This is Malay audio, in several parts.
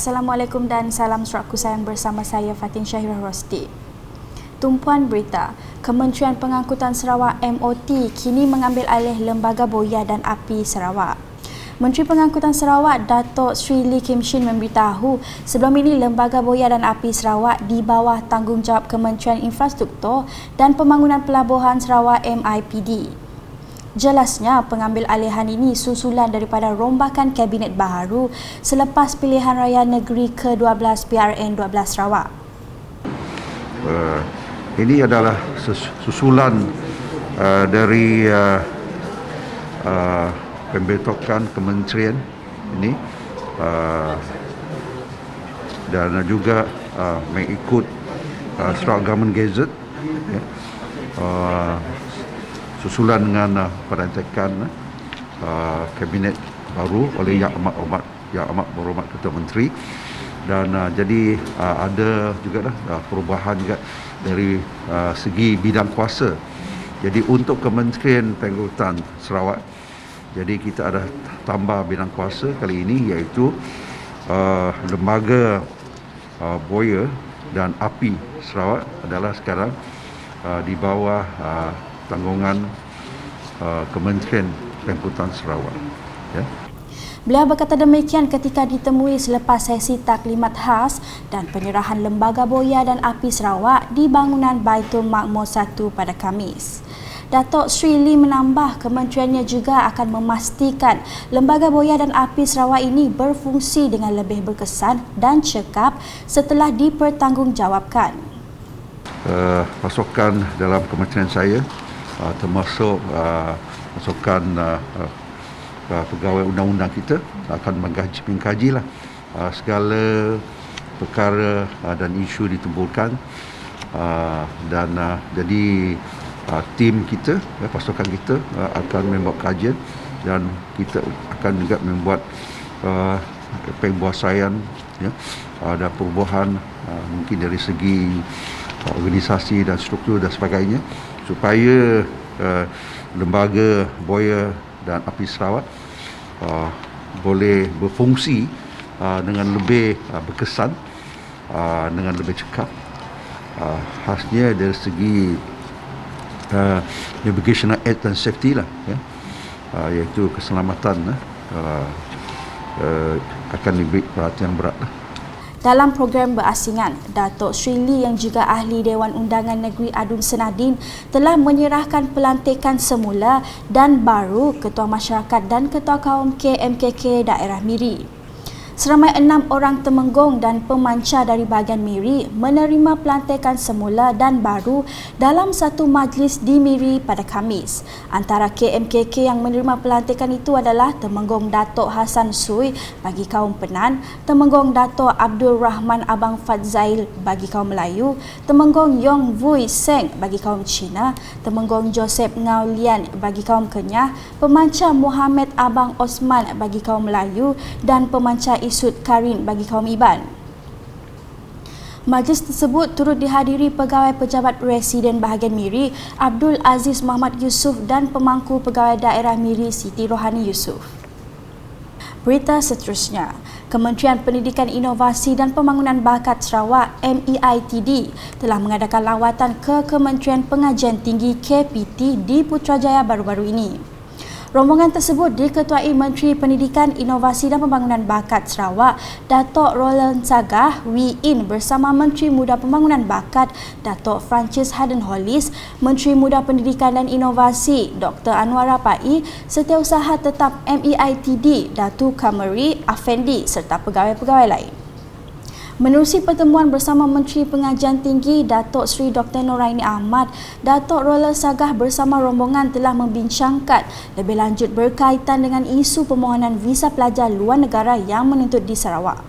Assalamualaikum dan salam suraku sayang bersama saya Fatin Syahirah Rosti. Tumpuan berita, Kementerian Pengangkutan Sarawak MOT kini mengambil alih Lembaga Boya dan Api Sarawak. Menteri Pengangkutan Sarawak Datuk Sri Lee Kim Shin memberitahu sebelum ini Lembaga Boya dan Api Sarawak di bawah tanggungjawab Kementerian Infrastruktur dan Pembangunan Pelabuhan Sarawak MIPD. Jelasnya, pengambil alihan ini susulan daripada rombakan Kabinet baharu selepas pilihan raya negeri ke-12 PRN 12 Sarawak. Ini adalah susulan dari pembentukan kementerian ini dan juga mengikut Sarawak Government Gazette, susulan dengan perancangan kabinet baru oleh Yang Amat Berhormat Ketua Menteri, dan jadi ada juga perubahan juga dari segi bidang kuasa. Jadi untuk Kementerian Pengangkutan Sarawak, jadi kita ada tambah bidang kuasa kali ini, iaitu Lembaga Boya dan Api Sarawak adalah sekarang di bawah tanggungan Kementerian Pengangkutan Sarawak. Ya. Beliau berkata demikian ketika ditemui selepas sesi taklimat khas dan penyerahan Lembaga Boya dan Api Sarawak di bangunan Baitul Makmur 1 pada Khamis. Datuk Sri Lee menambah kementeriannya juga akan memastikan Lembaga Boya dan Api Sarawak ini berfungsi dengan lebih berkesan dan cekap setelah dipertanggungjawabkan. Pasukan dalam kementerian saya termasuk pasukan pegawai undang-undang kita akan mengkajilah segala perkara dan isu ditimbulkan, dan jadi tim kita, pasukan kita akan membuat kajian dan kita akan juga membuat pembuasaian, ya, dan perubahan mungkin dari segi organisasi dan struktur dan sebagainya, supaya Lembaga Boya dan Api Sarawak boleh berfungsi dengan lebih berkesan, dengan lebih cekap, khasnya dari segi navigational aid dan safety lah, ya, iaitu keselamatan akan diberi perhatian berat lah. Dalam program berasingan, Datuk Sri Lee yang juga ahli Dewan Undangan Negeri Adun Senadin telah menyerahkan pelantikan semula dan baru Ketua Masyarakat dan Ketua Kaum KMKK Daerah Miri. Seramai 6 orang temenggung dan pemancar dari bahagian Miri menerima pelantikan semula dan baru dalam satu majlis di Miri pada Khamis. Antara KMKK yang menerima pelantikan itu adalah Temenggung Datuk Hassan Sui bagi kaum Penan, Temenggung Datuk Abdul Rahman Abang Fadzail bagi kaum Melayu, Temenggung Yong Vui Seng bagi kaum Cina, Temenggung Joseph Ngau Lian bagi kaum Kenyah, pemancar Muhammad Abang Osman bagi kaum Melayu dan pemancar Isud Karin bagi kaum Iban. Majlis tersebut turut dihadiri pegawai pejabat residen bahagian Miri Abdul Aziz Muhammad Yusof dan pemangku pegawai daerah Miri Siti Rohani Yusof. Berita seterusnya, Kementerian Pendidikan Inovasi dan Pembangunan Bakat Sarawak MEITD telah mengadakan lawatan ke Kementerian Pengajian Tinggi KPT di Putrajaya baru-baru ini. Rombongan tersebut diketuai Menteri Pendidikan, Inovasi dan Pembangunan Bakat Sarawak, Datuk Roland Sagah WIN bersama Menteri Muda Pembangunan Bakat, Datuk Francis Harden Hollis, Menteri Muda Pendidikan dan Inovasi, Dr. Anwara Pai, Setiausaha Tetap MEITD, Datuk Kamari Afendi serta pegawai-pegawai lain. Menerusi pertemuan bersama Menteri Pengajian Tinggi Datuk Seri Dr. Noraini Ahmad, Datuk Roland Sagah bersama rombongan telah membincangkan lebih lanjut berkaitan dengan isu permohonan visa pelajar luar negara yang menuntut di Sarawak.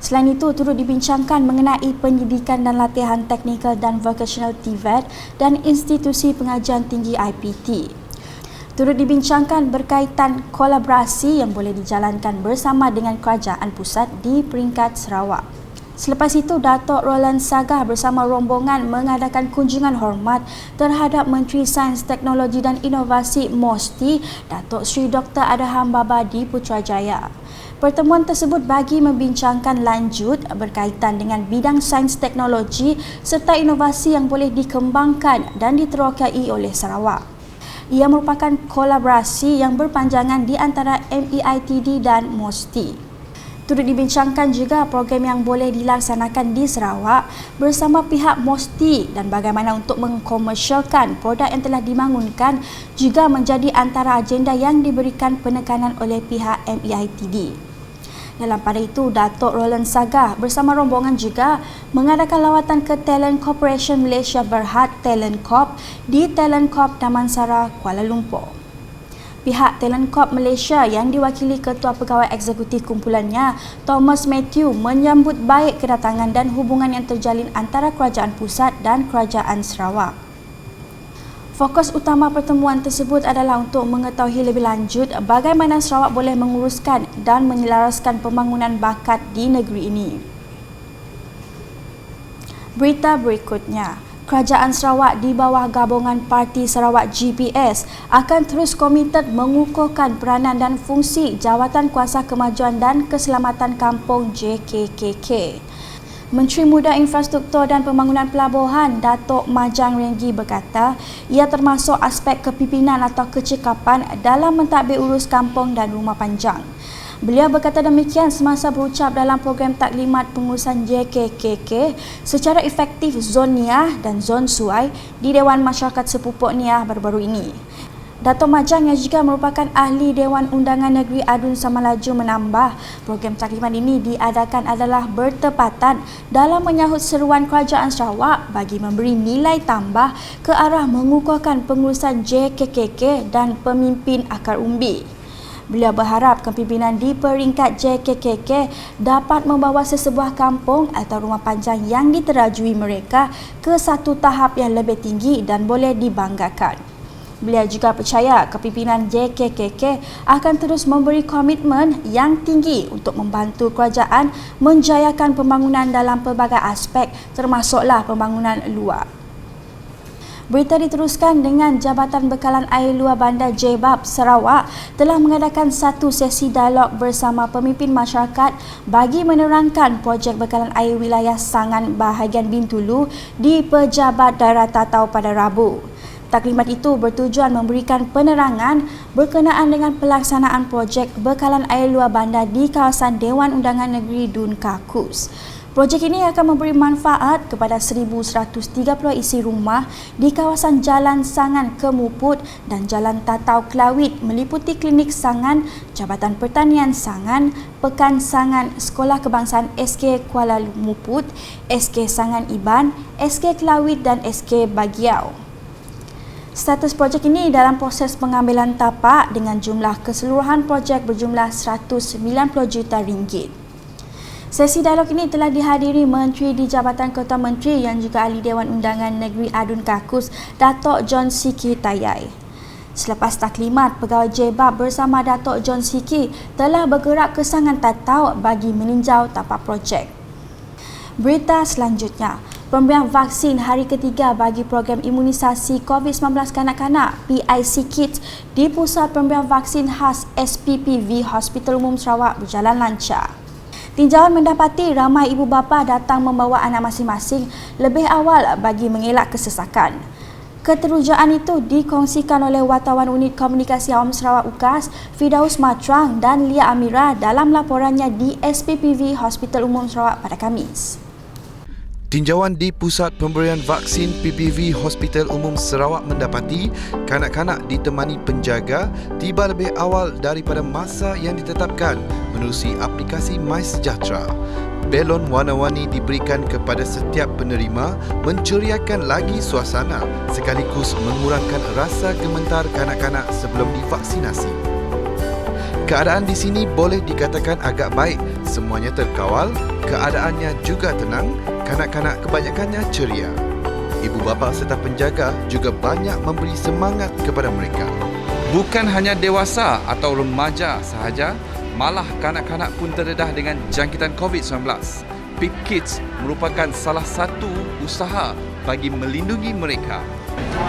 Selain itu, turut dibincangkan mengenai pendidikan dan latihan teknikal dan vocational TVET dan institusi pengajian tinggi IPT. Turut dibincangkan berkaitan kolaborasi yang boleh dijalankan bersama dengan kerajaan pusat di peringkat Sarawak. Selepas itu, Datuk Roland Sagah bersama rombongan mengadakan kunjungan hormat terhadap Menteri Sains, Teknologi dan Inovasi MOSTI, Datuk Seri Dr. Adham Baba di Putrajaya. Pertemuan tersebut bagi membincangkan lanjut berkaitan dengan bidang sains teknologi serta inovasi yang boleh dikembangkan dan diterokai oleh Sarawak. Ia merupakan kolaborasi yang berpanjangan di antara MEITD dan MOSTI. Turut dibincangkan juga program yang boleh dilaksanakan di Sarawak bersama pihak MOSTI dan bagaimana untuk mengkomersialkan produk yang telah dibangunkan juga menjadi antara agenda yang diberikan penekanan oleh pihak MEITD. Dalam pada itu, Datuk Roland Sagah bersama rombongan juga mengadakan lawatan ke Talent Corporation Malaysia Berhad Talent Corp di Talent Corp Damansara, Kuala Lumpur. Pihak Talent Corp Malaysia yang diwakili Ketua Pegawai Eksekutif kumpulannya, Thomas Matthew, menyambut baik kedatangan dan hubungan yang terjalin antara Kerajaan Pusat dan Kerajaan Sarawak. Fokus utama pertemuan tersebut adalah untuk mengetahui lebih lanjut bagaimana Sarawak boleh menguruskan dan menyelaraskan pembangunan bakat di negeri ini. Berita berikutnya. Kerajaan Sarawak di bawah gabungan Parti Sarawak GPS akan terus komited mengukuhkan peranan dan fungsi Jawatan Kuasa Kemajuan dan Keselamatan Kampung JKKK. Menteri Muda Infrastruktur dan Pembangunan Pelabuhan Datuk Majang Renggi berkata, ia termasuk aspek kepimpinan atau kecekapan dalam mentadbir urus kampung dan rumah panjang. Beliau berkata demikian semasa berucap dalam program taklimat pengurusan JKKK secara efektif Zon Niah dan Zon Suai di Dewan Masyarakat Sepupuk Niah baru-baru ini. Datuk Majang yang juga merupakan ahli Dewan Undangan Negeri Adun Samalaju menambah, program taklimat ini diadakan adalah bertepatan dalam menyahut seruan Kerajaan Sarawak bagi memberi nilai tambah ke arah mengukuhkan pengurusan JKKK dan pemimpin akar umbi. Beliau berharap kepimpinan di peringkat JKKK dapat membawa sesebuah kampung atau rumah panjang yang diterajui mereka ke satu tahap yang lebih tinggi dan boleh dibanggakan. Beliau juga percaya kepimpinan JKKK akan terus memberi komitmen yang tinggi untuk membantu kerajaan menjayakan pembangunan dalam pelbagai aspek termasuklah pembangunan luar. Berita diteruskan dengan Jabatan Bekalan Air Luar Bandar JBAB Sarawak telah mengadakan satu sesi dialog bersama pemimpin masyarakat bagi menerangkan projek bekalan air wilayah Sangan bahagian Bintulu di Pejabat Daerah Tatau pada Rabu. Taklimat itu bertujuan memberikan penerangan berkenaan dengan pelaksanaan projek bekalan air luar bandar di kawasan Dewan Undangan Negeri Dun Kakus. Projek ini akan memberi manfaat kepada 1,130 isi rumah di kawasan Jalan Sangan Kemuput dan Jalan Tatau Kelawit meliputi Klinik Sangan, Jabatan Pertanian Sangan, Pekan Sangan, Sekolah Kebangsaan SK Kuala Lumpur, SK Sangan Iban, SK Kelawit dan SK Bagiau. Status projek ini dalam proses pengambilan tapak dengan jumlah keseluruhan projek berjumlah RM190 juta. Sesi dialog ini telah dihadiri Menteri di Jabatan Ketua Menteri yang juga ahli Dewan Undangan Negeri Adun Kakus, Datuk John Siki Tayai. Selepas taklimat, pegawai JBAB bersama Datuk John Siki telah bergerak ke Sangan Tatau bagi meninjau tapak projek. Berita selanjutnya, pemberian vaksin hari ketiga bagi program imunisasi COVID-19 kanak-kanak PIC Kits di Pusat Pemberian Vaksin Khas SPPV Hospital Umum Sarawak berjalan lancar. Tinjauan mendapati ramai ibu bapa datang membawa anak masing-masing lebih awal bagi mengelak kesesakan. Keterujaan itu dikongsikan oleh Wartawan Unit Komunikasi Awam Sarawak UKAS, Firdaus Matrang dan Lia Amira dalam laporannya di SPPV Hospital Umum Sarawak pada Khamis. Tinjauan di Pusat Pemberian Vaksin PPV Hospital Umum Sarawak mendapati kanak-kanak ditemani penjaga tiba lebih awal daripada masa yang ditetapkan menerusi aplikasi MySejahtera. Belon warna-warni diberikan kepada setiap penerima menceriakan lagi suasana sekaligus mengurangkan rasa gemetar kanak-kanak sebelum divaksinasi. Keadaan di sini boleh dikatakan agak baik, semuanya terkawal, keadaannya juga tenang, kanak-kanak kebanyakannya ceria. Ibu bapa serta penjaga juga banyak memberi semangat kepada mereka. Bukan hanya dewasa atau remaja sahaja, malah kanak-kanak pun terdedah dengan jangkitan COVID-19. PIC Kids merupakan salah satu usaha bagi melindungi mereka.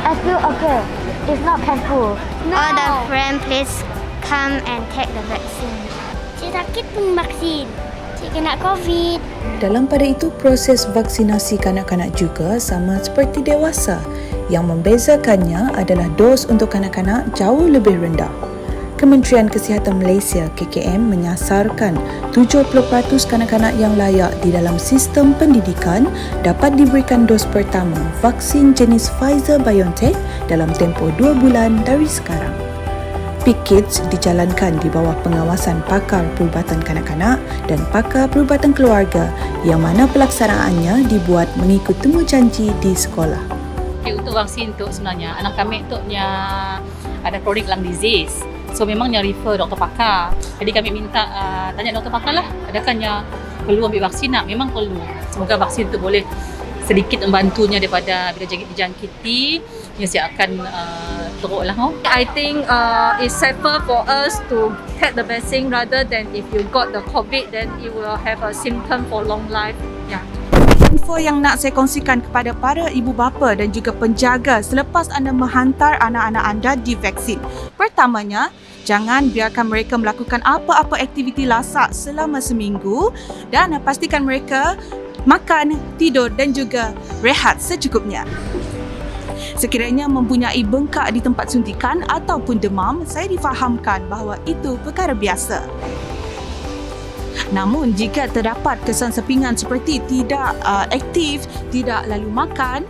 I feel okay. It's not painful. All the friends please come and take the vaccine. Cik sakit pun vaksin. Cik kena COVID. Dalam pada itu, proses vaksinasi kanak-kanak juga sama seperti dewasa. Yang membezakannya adalah dos untuk kanak-kanak jauh lebih rendah. Kementerian Kesihatan Malaysia KKM menyasarkan 70% kanak-kanak yang layak di dalam sistem pendidikan dapat diberikan dos pertama vaksin jenis Pfizer-BioNTech dalam tempoh 2 bulan dari sekarang. Peak Kids dijalankan di bawah pengawasan pakar perubatan kanak-kanak dan pakar perubatan keluarga yang mana pelaksanaannya dibuat mengikut temujanji di sekolah. Untuk vaksin tu sebenarnya anak kami tu ada chronic lung disease. So memangnya refer doktor pakar. Jadi kami minta tanya doktor pakar lah, adakahnya perlu ambil vaksin nak? Memang perlu. Semoga vaksin tu boleh sedikit membantunya daripada bila dijangkiti, ia akan teruk lah. I think it's safer for us to take the vaccine rather than if you got the COVID, then it will have a symptom for long life. Yeah. Info yang nak saya kongsikan kepada para ibu bapa dan juga penjaga selepas anda menghantar anak-anak anda divaksin. Pertamanya, jangan biarkan mereka melakukan apa-apa aktiviti lasak selama seminggu dan pastikan mereka makan, tidur dan juga rehat secukupnya. Sekiranya mempunyai bengkak di tempat suntikan ataupun demam, saya difahamkan bahawa itu perkara biasa. Namun jika terdapat kesan sepingan seperti tidak aktif, tidak lalu makan,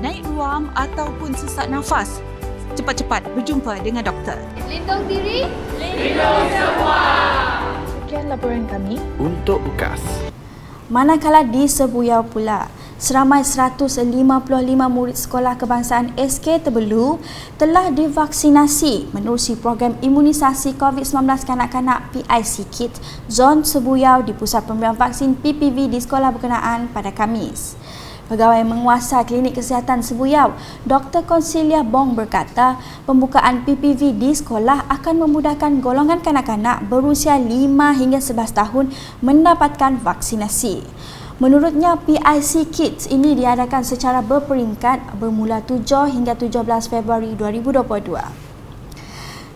naik ruam ataupun sesak nafas, cepat-cepat berjumpa dengan doktor. Lindung diri. Sekian laporan kami. Untuk UKAS. Manakala di Sebuyau pula, seramai 155 murid sekolah kebangsaan SK Terbelu telah divaksinasi menerusi program imunisasi COVID-19 kanak-kanak PIC Kit Zon Sebuyau di Pusat Pemberian Vaksin PPV di sekolah berkenaan pada Khamis. Pegawai menguasa Klinik Kesihatan Sebuyau, Dr. Consilia Bong berkata, pembukaan PPV di sekolah akan memudahkan golongan kanak-kanak berusia 5 hingga 11 tahun mendapatkan vaksinasi. Menurutnya, PIC Kids ini diadakan secara berperingkat bermula 7 hingga 17 Februari 2022.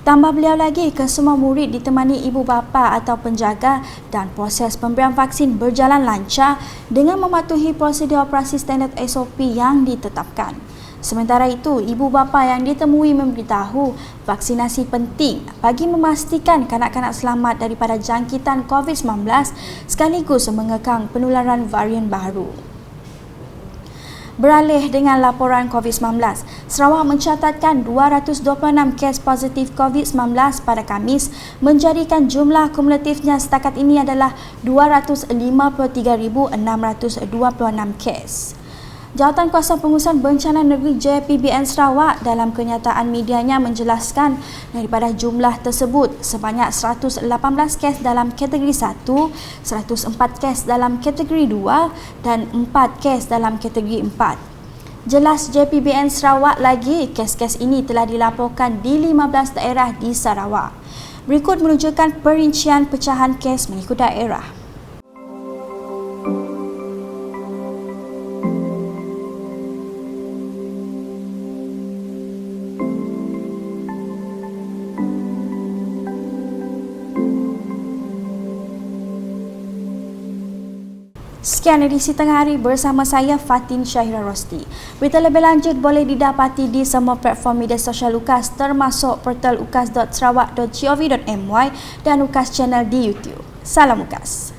Tambah beliau lagi, kesemua murid ditemani ibu bapa atau penjaga dan proses pemberian vaksin berjalan lancar dengan mematuhi prosedur operasi standard SOP yang ditetapkan. Sementara itu, ibu bapa yang ditemui memberitahu vaksinasi penting bagi memastikan kanak-kanak selamat daripada jangkitan COVID-19 sekaligus mengekang penularan varian baru. Beralih dengan laporan COVID-19, Sarawak mencatatkan 226 kes positif COVID-19 pada Khamis, menjadikan jumlah kumulatifnya setakat ini adalah 253,626 kes. Jawatan Kuasa Pengurusan Bencana Negeri JPBN Sarawak dalam kenyataan medianya menjelaskan daripada jumlah tersebut sebanyak 118 kes dalam kategori 1, 104 kes dalam kategori 2 dan 4 kes dalam kategori 4. Jelas JPBN Sarawak lagi, kes-kes ini telah dilaporkan di 15 daerah di Sarawak. Berikut menunjukkan perincian pecahan kes mengikut daerah. Sekian edisi Tengah Hari bersama saya Fatin Syahira Rosti. Berita lebih lanjut boleh didapati di semua platform media sosial UKAS termasuk portal ukas.sarawak.gov.my dan UKAS Channel di YouTube. Salam UKAS.